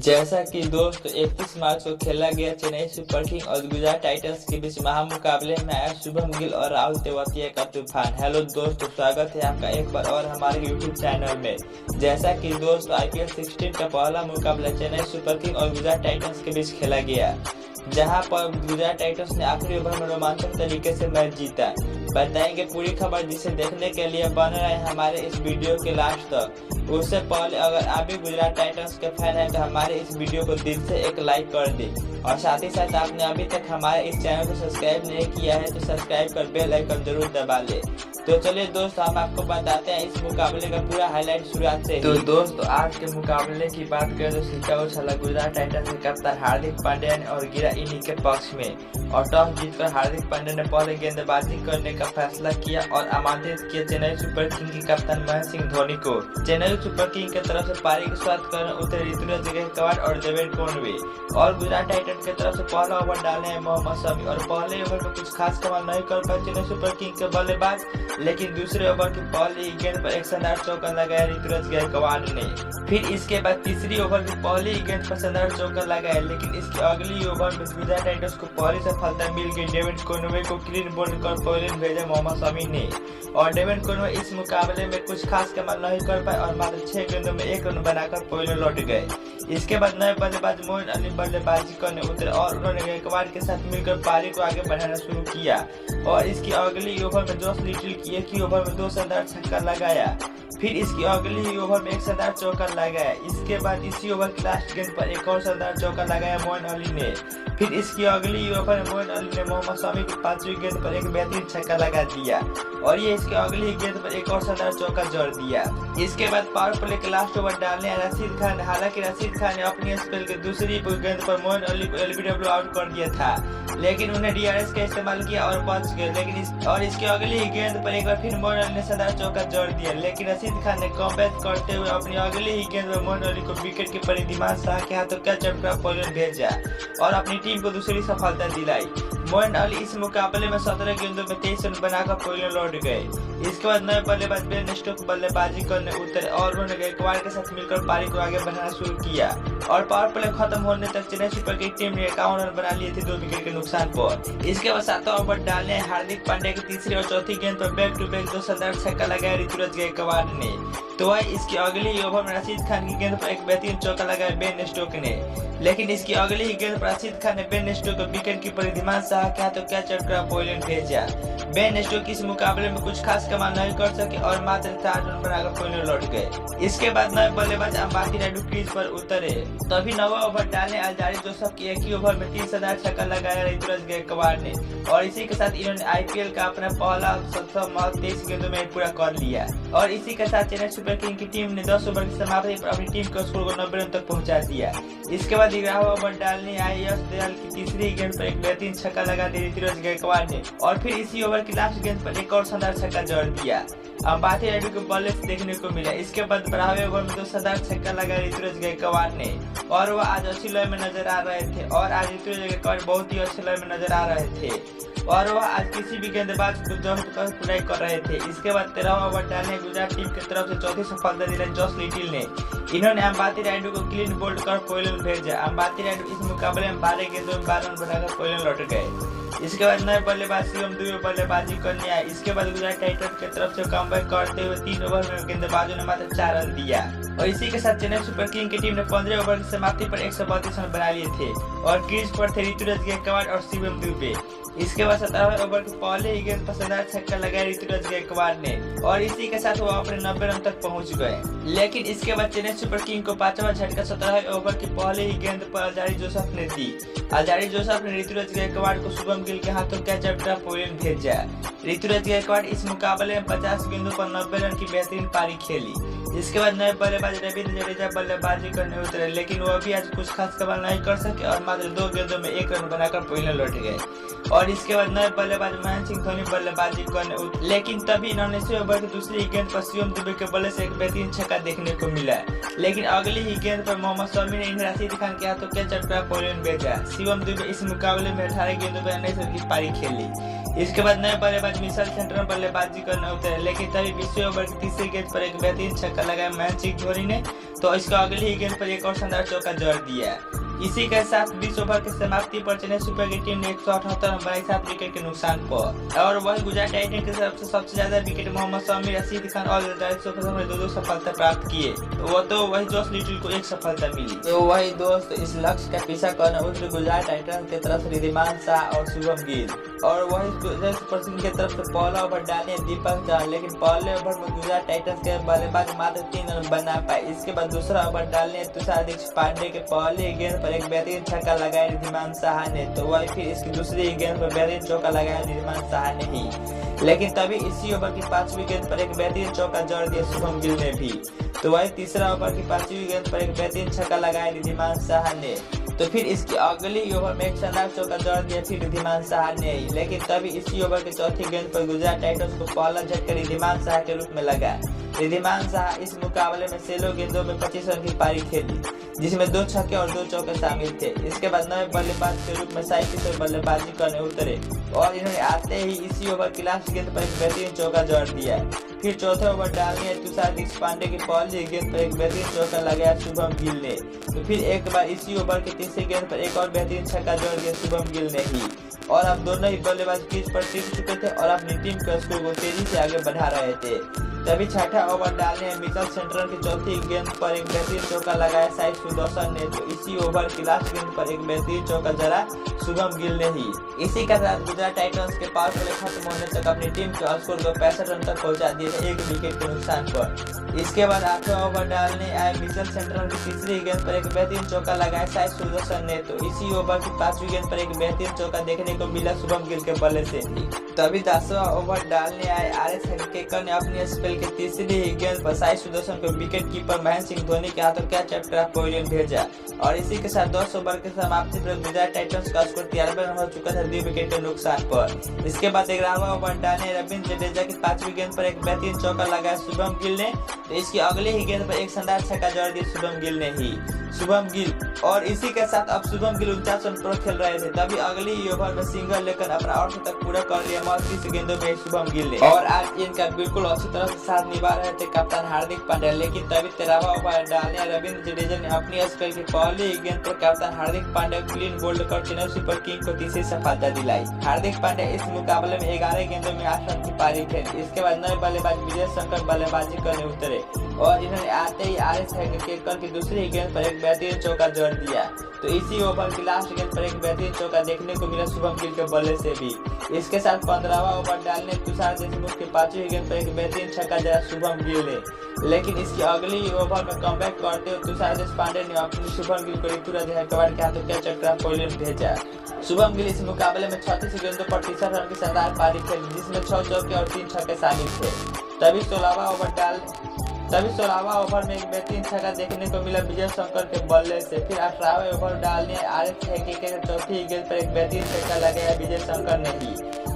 जैसा कि दोस्त 31 मार्च को खेला गया चेन्नई सुपर किंग और गुजरात टाइटंस के बीच महामुकाबले में आया शुभम गिल और राहुल तेवातिया का तूफान। हेलो दोस्तों, स्वागत है आपका एक बार और हमारे यूट्यूब चैनल में। जैसा कि दोस्त IPL 16 का पहला मुकाबला चेन्नई सुपर किंग और गुजरात टाइटंस के बीच खेला गया, जहां पर गुजरात टाइटंस ने आखिरी ओवर में रोमांचक तरीके से मैच जीता। बताएंगे पूरी खबर, जिसे देखने के लिए बने रहे हमारे इस वीडियो के लास्ट तक। उससे पहले अगर आप भी गुजरात टाइटंस के फैन हैं तो हमारे इस वीडियो को दिल से एक लाइक कर दें, और साथ ही साथ आपने अभी तक हमारे इस चैनल को सब्सक्राइब नहीं किया है तो सब्सक्राइब कर बेल आइकन जरूर दबा ले। तो चलिए दोस्त, हम आपको बताते हैं इस मुकाबले का पूरा हाईलाइट शुरुआत से। तो दोस्तों, आज के मुकाबले की बात करें तो सिक्का उछला गुजरात टाइटंस के कप्तान हार्दिक पांड्या ने और गिरा इन्हीं के पक्ष में, और टॉस जीतकर हार्दिक पांड्या ने पहले गेंदबाजी करने का फैसला किया और आमंत्रित किया चेन्नई सुपर किंग के कप्तान महेंद्र सिंह धोनी को। चेन्नई सुपर किंग की तरफ से पारी की शुरुआत करने उतरे ऋतुराज गायकवाड़ और देवेंद्र कॉनवे, और गुजरात टाइटंस की तरफ से पहला ओवर डाले हैं मोहम्मद शमी, और पहले ओवर में कुछ खास कमाल नहीं कर पाए चेन्नई सुपर किंग के बल्लेबाज, लेकिन दूसरे ओवर की पहली गेंद पर एक शानदार चौका लगाया ऋतुराज गायकवाड़ ने। फिर इसके बाद तीसरी ओवर की पहली गेंद पर शानदार चौका लगाया, लेकिन इसकी अगली ओवर में गुजरात टाइटंस को पहली सफलता मिल गई। डेविड कॉनवे को क्लीन बोल्ड कर पॉलिन भेजा मोहम्मद शमी ने, और डेविड कॉनवे इस मुकाबले में कुछ खास कमाल नहीं कर पाए और मात्र 6 गेंदों में 1 रन बनाकर पॉलिन लौट गए। इसके बाद नए बल्लेबाज मोइन अली बल्लेबाजी करने उतरे और उन्होंने गायकवाड़ के साथ मिलकर पारी को आगे बढ़ाना शुरू किया, और इसकी अगली ओवर में जॉस लिटिल की एक ही ओवर में 2 शानदार छक्का लगाया। फिर इसकी अगली ओवर में एक शानदार चौका लगाया। इसके बाद इसी ओवर की लास्ट गेंद पर एक और शानदार चौका लगाया मोइन अली ने। फिर इसकी अगली ओवर में मोइन अली ने मोहम्मद शमी की 5वीं गेंद पर एक बेहतरीन छक्का लगा दिया, और ये इसकी अगली गेंद पर एक और शानदार चौका जोड़ दिया। इसके बाद पावर प्ले के लास्ट ओवर डालने रशीद खान, हालांकि रशीद खान ने अपनी स्पेल की दूसरी गेंद पर मोइन अली को LBW आउट कर दिया था, लेकिन उन्हें DRS का इस्तेमाल किया और बच गए। लेकिन इसकी अगली गेंद पर एक बार फिर मोइन अली ने शानदार चौका जोड़ दिया, लेकिन रशीद खान ने कमबैक करते हुए अपनी अगली ही गेंद में मोइन अली को विकेट कीपर दिमाग शाह के हाथों कैच पॉलिन भेजा और अपनी टीम को दूसरी सफलता दिलाई। मोइन अली इस मुकाबले में 17 गेंदों में 23 रन बनाकर पॉलिन लौट गए। इसके बाद नए बल्लेबाज बेन स्टोक्स बल्लेबाजी करने उतरे और उन्होंने गायकवाड़ के साथ मिलकर पारी को आगे बढ़ाना शुरू किया, और पावर प्ले खत्म होने तक चेन्नई सुपर किंग टीम ने 51 रन बना लिए थे 2 विकेट के नुकसान पर। इसके बाद 7वां ओवर डालने हार्दिक पांड्या की तीसरी और चौथी गेंद पर बैक टू बैक 2 शानदार छक्का लगाया ऋतुराज गायकवाड़ ने। तो इसकी अगली ओवर में रशीद खान की गेंद पर एक बेहतरीन चौका लगाया बेन स्टोक्स ने, लेकिन इसकी अगली ही गेंद पर रशीद खान ने बेन स्टोक्स को विकेट कीपर दिमाग शाह के हाथों कैच पॉलिन भेजा। बेन स्टोक्स इस मुकाबले में कुछ खास कमाल नहीं कर सके और मात्र 4 रन बनाकर पॉलिन लौट गए। इसके बाद नए बल्लेबाज अंबाती रायडू क्रीज पर उतरे, तभी 9वां ओवर डालने अल्जारी जोसेफ की एक ही ओवर में 3 शानदार छक्का लगाया ऋतुराज गायकवाड़ ने, और इसी के साथ इन्होंने IPL का अपना पहला 23 गेंदों में पूरा कर लिया। और इसी के साथ चेन्नई सुपर किंग की टीम ने 10 ओवर की समाप्ति पर अपनी टीम के स्कोर को 90 रन तक पहुंचा दिया। इसके बाद 11वां ओवर डालने आए यश दयाल की तीसरी गेंद पर एक बेहतरीन छक्का लगा दिया ऋतुराज गायकवाड़ ने, और फिर इसी ओवर की लास्ट गेंद पर एक और शानदार छक्का जोड़ दिया। अंबाती रायडू को बल्ले देखने को मिला। इसके बाद 12वें ओवर में 2 शानदार छक्का लगा ऋतुराज गायकवाड़ ने, और वह आज अच्छी लय में नजर आ रहे थे, और आज ऋतुराज गायकवाड़ बहुत ही अच्छे लय में नजर आ रहे थे, और वह आज किसी भी गेंदबाज को पूरा कर रहे थे। इसके बाद 13वां ओवर डालने गुजरात टीम की तरफ से चौथी सफलता दिलाई जॉस लिटिल ने। इन्होंने अंबाती रायडू को क्लीन बोल्ड कर पॉलिन भेजा। अंबाती रायडू इस मुकाबले में 12 गेंदों में 12 रन बनाकर पॉलिन लौट गए। इसके बाद नए बल्लेबाज शिवम दुबे बल्लेबाजी करने आए। इसके बाद गुजरात टाइटंस की तरफ से कमबैक करते हुए 3 ओवर में गेंदबाजों ने मात्र 4 रन दिया, और इसी के साथ चेन्नई सुपर किंग की टीम ने 15 ओवर की समाप्ति पर 132 रन बना लिए थे, और क्रीज पर थे ऋतुराज गायकवाड़ और शिवम दुबे। इसके बाद 17वें ओवर के पहले ही गेंद पर शानदार छक्का लगाया ऋतुराज गायकवाड़ ने, और इसी के साथ वो अपने 90 रन तक पहुंच गए। लेकिन इसके बाद चेन्नई सुपर किंग को 5वां झटका 17वें ओवर की पहले ही गेंद पर अल्जारी जोसेफ ने दी। अल्जारी जोसेफ ने ऋतुराज गायकवाड़ को शुभम गिल के हाथों कैच पॉलिन भेजा। ऋतुराज गायकवाड़ इस मुकाबले में 50 गेंदों पर 90 रन की बेहतरीन पारी खेली। इसके बाद नए बल्लेबाज रविंद्र जडेजा बल्लेबाजी करने उतरे, लेकिन वह भी आज कुछ खास कमाल नहीं कर सके और मात्र 2 गेंदों में 1 रन बनाकर पॉलिन लौट गए। और इसके बाद नए बल्लेबाज महेंद्र सिंह धोनी बल्लेबाजी करने उतरे, लेकिन तभी इन्होंने इसी ओवर की दूसरी गेंद पर शिवम दुबे के बल्ले से एक बेहतरीन छक्का देखने को मिला, लेकिन अगली ही गेंद पर मोहम्मद शमी ने इन्हें रशीद खान के हाथों कैच पॉलिन भेजा। शिवम दुबे इस मुकाबले में 18 गेंदों पर 19 रन की पारी खेली। इसके बाद नए बल्लेबाज मिचेल सेंटनर बल्लेबाजी करने उतरे, लेकिन तभी 20वें ओवर की तीसरी गेंद पर एक बेहतरीन छक्का लगाया महेंद्र सिंह धोनी ने, तो इसका अगली ही गेंद पर एक और शानदार चौका जड़ दिया। इसी के साथ 20 ओवर की समाप्ति पर चेन्नई सुपर किंग्स टीम ने 178 रन बनाई 7 विकेट के नुकसान पर। और वही गुजरात टाइटंस की तरफ से सबसे ज्यादा विकेट मोहम्मद शमी, रशीद खान और ने दो सफलता प्राप्त किए, तो वही जोश लिटिल को एक सफलता मिली। तो वही दोस्त इस लक्ष्य का पीछा करने उतरे गुजरात टाइटंस की तरफ से रिद्धिमान शाह और शुभम गिल, और वही सुपर किंग्स की तरफ से पहला ओवर डाले दीपक चहर, लेकिन पहले ओवर में गुजरात टाइटंस के बल्लेबाज मात्र 3 रन बना पाए। इसके बाद दूसरा ओवर डालने तुषार देशपांडे के पहले गेंद पर एक बेहतरीन छक्का लगाया रिद्धिमान शाह ने, तो वही फिर इसकी दूसरी गेंद पर बेहतरीन चौका लगाया रिद्धिमान शाह ने ही, लेकिन तभी इसी ओवर की 5वीं गेंद पर एक बेहतरीन चौका जड़ दिया शुभम गिल ने भी, तो वही तीसरा ओवर की 5वीं गेंद पर एक बेहतरीन छक्का लगाया रिद्धिमान शाह ने, तो फिर इसकी अगली ओवर में एक शानदार चौका जड़ दिया फिर रिद्धिमान शाह ने, लेकिन तभी इसी ओवर की चौथी गेंद पर गुजरात टाइटंस को पहला झटका रिद्धिमान शाह के रूप में लगा। रिद्धिमान शाह इस मुकाबले में 16 गेंदों में 25 रन की पारी खेली, जिसमें 2 छक्के और 2 चौके शामिल थे। इसके बाद नए बल्लेबाज के रूप में साई किशोर बल्लेबाजी करने उतरे, और इन्होंने आते ही इसी ओवर की लास्ट गेंद पर एक बेहतरीन चौका जड़ दिया। फिर चौथे ओवर डालने तुषार देशपांडे की पहली गेंद पर एक बेहतरीन चौका लगाया शुभम गिल ने, तो फिर एक बार इसी ओवर की तीसरी गेंद पर एक और बेहतरीन छक्का जड़ दिया शुभम गिल ने ही, और अब दोनों ही बल्लेबाज क्रीज पर टिक चुके थे और अपनी टीम के स्कोर को तेजी से आगे बढ़ा रहे थे। तभी छठा ओवर डालने मिचेल सेंटनर की चौथी गेंद पर एक बेहतरीन चौका लगाया साई सुदर्शन ने, तो इसी ओवर की लास्ट गेंद पर एक बेहतरीन चौका जड़ा शुभम गिल ने ही। इसी के साथ गुजरात टाइटंस के पावर प्ले खत्म होने तक अपनी टीम के स्कोर को 65 रन तक पहुंचा दिए थे 1 विकेट के नुकसान पर। इसके बाद 8वां ओवर डालने आए मिचेल सेंटनर की तीसरी गेंद पर एक बेहतरीन चौका लगाया साई सुदर्शन ने, तो इसी ओवर की 5वीं गेंद पर एक बेहतरीन चौका देखने को मिला शुभम गिल के बल्ले से ही। तभी 10वां ओवर डालने आए आर.एस. हेगड़ेकर ने अपनी स्पेल की तीसरी ही गेंद पर साई सुदर्शन को विकेट कीपर महेंद्र सिंह धोनी के हाथों कैच चक्रा पवेलियन भेजा, और इसी के साथ 10 ओवर की समाप्ति पर गुजरात टाइटंस का स्कोर 93 रन हो चुका था 2 विकेट के नुकसान पर। इसके बाद 11वां ओवर डालने रविंद्र जडेजा की 5वीं गेंद पर एक बेहतरीन चौका लगाया शुभम गिल ने, तो इसकी अगली ही गेंद पर एक शानदार छक्का जड़ दिया शुभम गिल ने ही। शुभम गिल और इसी के साथ अब शुभम गिल 49 रन पर खेल रहे थे, तभी अगली ओवर में सिंगल लेकर अपना 8 तक पूरा कर लिया 30 गेंदों में शुभम गिल ने, और आज इनका बिल्कुल अच्छी तरह से साथ निभा रहे थे कप्तान हार्दिक पांड्या, लेकिन तभी 13वां ओवर डालने रविंद्र जडेजा ने अपनी स्पेल की पहली गेंद पर कप्तान हार्दिक पांड्या क्लीन बोल्ड कर चेन्नई सुपर किंग्स को तीसरी सफलता दिलाई। हार्दिक पांड्या इस मुकाबले में 11 गेंदों में 8 रन की पारी खेली। इसके बाद नए बल्लेबाज विजय शंकर बल्लेबाजी करने उतरे, और इन्होंने आते ही आर.एस. हेगड़ेकर की दूसरी गेंद पर एक बेहतरीन चौका जड़ दिया, तो इसी ओवर की लास्ट गेंद पर एक बेहतरीन चौका देखने को मिला शुभम गिल के बल्ले से भी। इसके साथ 15वां ओवर डालने तुषार देशमुख की 5वीं गेंद पर एक बेहतरीन छक्का जड़ा शुभम गिल ने, लेकिन इसकी अगली ओवर में कमबैक करते हुए तुषार देशपांडे ने अपनी शुभम गिल को ऋतुराज गायकवाड़ के हाथों कैच चक्रा पवेलियन भेजा। शुभम गिल इस मुकाबले में 36 गेंदों पर 30 रन की शानदार पारी खेली, जिसमें 6 चौके और 3 छक्के शामिल थे। तभी 16वां ओवर में एक बेहतरीन छक्का देखने को मिला विजय शंकर के बल्ले से। फिर 18वें ओवर डालने आर.एस. हेगड़ेकर की चौथी गेंद पर एक बेहतरीन छक्का लगाया विजय शंकर ने ही,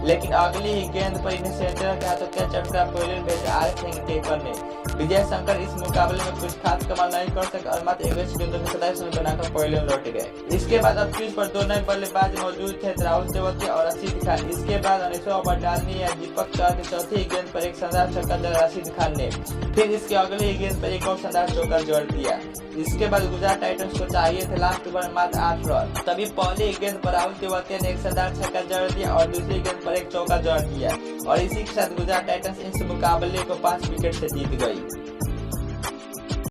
लेकिन अगली ही गेंद पर इन्हें सेंटर के हाथों कैच चक्रा पवेलियन भेजा आर.एस. हेगड़ेकर ने। विजय शंकर इस मुकाबले में कुछ खास कमाल नहीं कर सके और मात्र 21 गेंदों में 27 रन बनाकर पवेलियन लौट गए। इसके बाद अब क्रीज पर 2 नए बल्लेबाज मौजूद थे, राहुल तेवतिया और रशीद खान। इसके बाद 19वां ओवर डालनी है दीपक चहर की चौथी गेंद पर एक शानदार छक्का जड़ा रशीद खान ने, फिर इसकी अगली गेंद पर एक और शानदार चौका जड़ दिया। इसके बाद गुजरात टाइटंस को चाहिए थे लास्ट ओवर मात्र 8 रन, तभी पहली गेंद पर राहुल तेवतिया ने एक शानदार छक्का जड़ दिया और दूसरी गेंद पर एक चौका जड़ दिया, और इसी के साथ गुजरात टाइटंस इस मुकाबले को 5 विकेट से जीत गई।